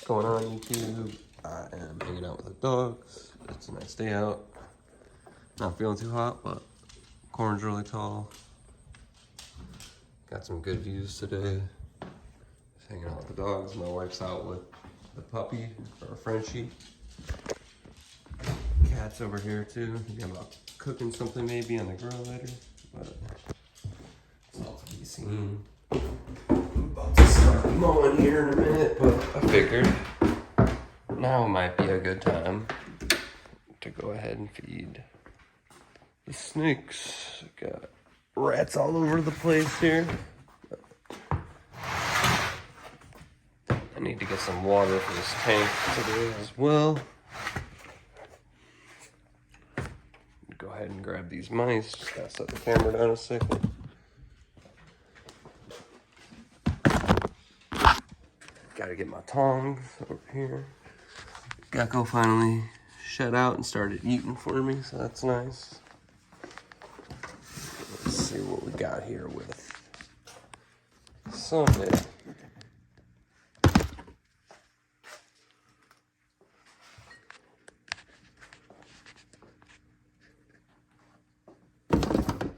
going on YouTube? I am hanging out with the dogs. It's a nice day out. Not feeling too hot, but corn's really tall. Got some good views today. Just hanging out with the dogs. My wife's out with the puppy, or Frenchie. Cat's over here too. Thinking about cooking something maybe on the grill later, but it's all to be seen. I'm about to start mowing here in a minute, but I figured now might be a good time to go ahead and feed the snakes. Got rats all over the place here. I need to get some water for this tank today as well. Go ahead and grab these mice. Just gotta set the camera down a second. Gotta get my tongs over here. Gecko finally shed out and started eating for me, so that's nice. Let's see what we got here with Sunday.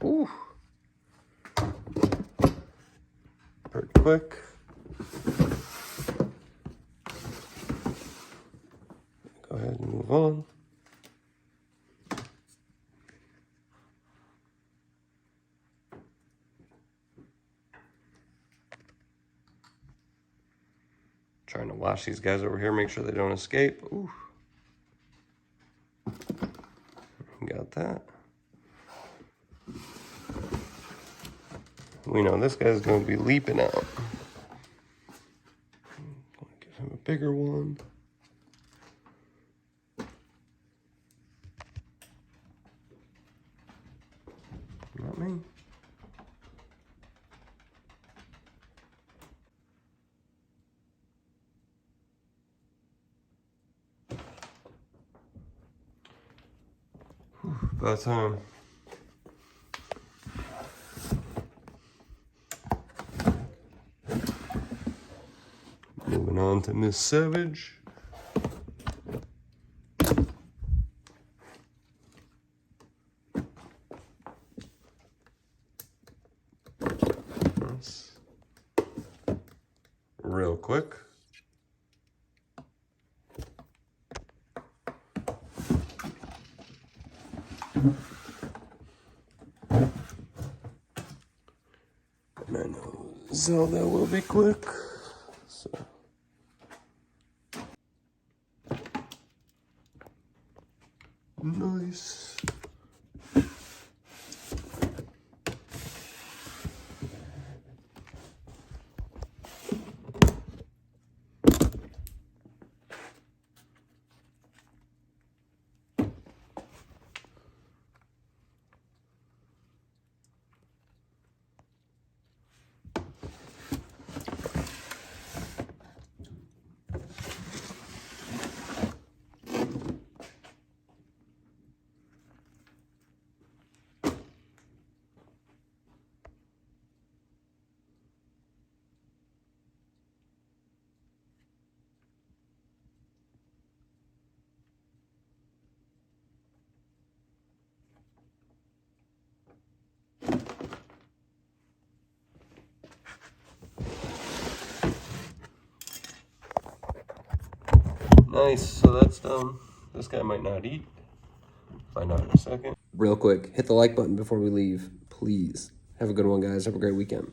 Ooh. Pretty quick. Go ahead and move on. Trying to watch these guys over here, make sure they don't escape. Ooh. Got that. We know this guy's going to be leaping out. Give him a bigger one. Not me. Whew, about time. Moving on to Miss Savage. Nice. Real quick. And I know Zelda will be quick. So. Nice. Nice, so that's done. This guy might not eat. Find out in a second. Real quick, hit the like button before we leave, please. Have a good one, guys. Have a great weekend.